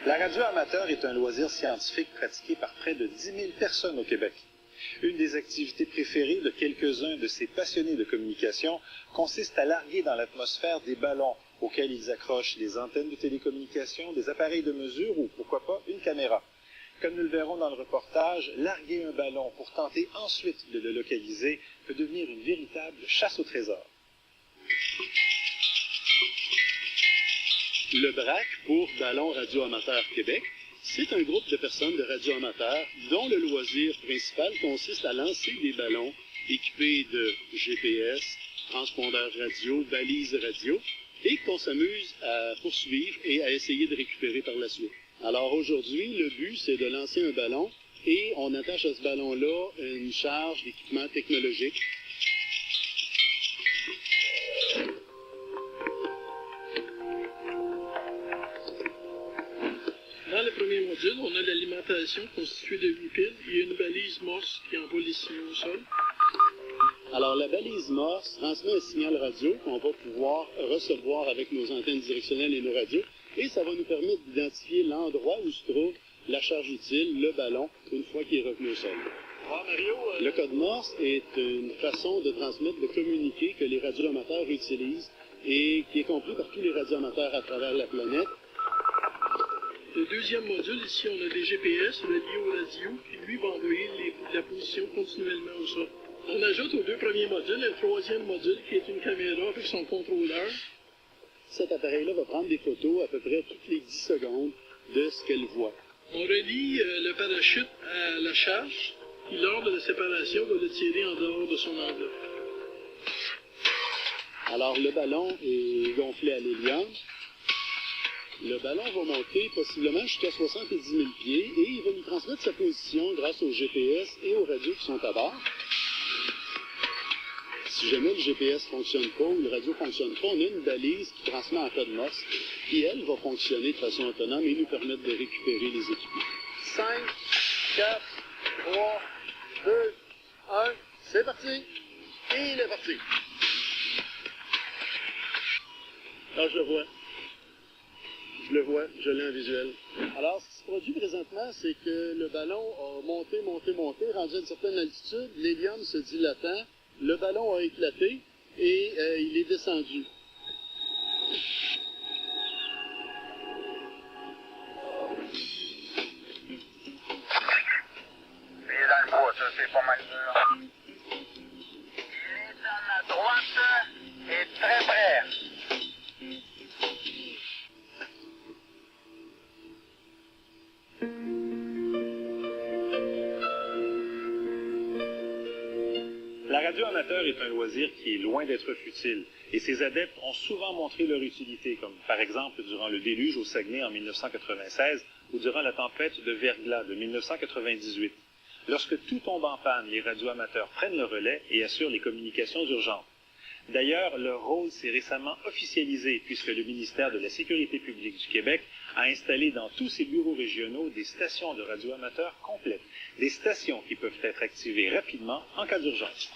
La radio amateur est un loisir scientifique pratiqué par près de 10 000 personnes au Québec. Une des activités préférées de quelques-uns de ces passionnés de communication consiste à larguer dans l'atmosphère des ballons auxquels ils accrochent des antennes de télécommunication, des appareils de mesure ou, pourquoi pas, une caméra. Comme nous le verrons dans le reportage, larguer un ballon pour tenter ensuite de le localiser peut devenir une véritable chasse au trésor. Le BRAC, pour Ballon Radio Amateur Québec, c'est un groupe de personnes de radio-amateurs dont le loisir principal consiste à lancer des ballons équipés de GPS, transpondeurs radio, balises radio, et qu'on s'amuse à poursuivre et à essayer de récupérer par la suite. Alors aujourd'hui, le but, c'est de lancer un ballon et on attache à ce ballon-là une charge d'équipement technologique. Dans le premier module, on a l'alimentation constituée de 8 piles et une balise morse qui envoie les signaux au sol. Alors, la balise morse transmet un signal radio qu'on va pouvoir recevoir avec nos antennes directionnelles et nos radios, et ça va nous permettre d'identifier l'endroit où se trouve la charge utile, le ballon, une fois qu'il est revenu au sol. Le code morse est une façon de transmettre, de communiquer que les radioamateurs utilisent et qui est compris par tous les radioamateurs à travers la planète. Le deuxième module, ici, on a des GPS reliés aux radios qui, lui, va envoyer la position continuellement au sol. On ajoute aux deux premiers modules un troisième module qui est une caméra avec son contrôleur. Cet appareil-là va prendre des photos à peu près toutes les 10 secondes de ce qu'elle voit. On relie le parachute à la charge qui, lors de la séparation, va le tirer en dehors de son enveloppe. Alors, le ballon est gonflé à l'hélium. Le ballon va monter possiblement jusqu'à 70 000 pieds et il va nous transmettre sa position grâce au GPS et aux radios qui sont à bord. Si jamais le GPS ne fonctionne pas ou le radio ne fonctionne pas, on a une balise qui transmet en code morse qui, elle, va fonctionner de façon autonome et nous permettre de récupérer les équipements. 5, 4, 3, 2, 1, c'est parti! Et il est parti! Là, je le vois. Je le vois, je l'ai en visuel. Alors, ce qui se produit présentement, c'est que le ballon a monté, rendu à une certaine altitude, l'hélium se dilatant, le ballon a éclaté et il est descendu. Il est dans le bois, ça, c'est pas mal dur. Il est dans la droite et très près. La radio amateur est un loisir qui est loin d'être futile, et ses adeptes ont souvent montré leur utilité, comme par exemple durant le déluge au Saguenay en 1996 ou durant la tempête de verglas de 1998. Lorsque tout tombe en panne, les radioamateurs prennent le relais et assurent les communications urgentes. D'ailleurs, leur rôle s'est récemment officialisé puisque le ministère de la Sécurité publique du Québec a installé dans tous ses bureaux régionaux des stations de radioamateurs complètes, des stations qui peuvent être activées rapidement en cas d'urgence.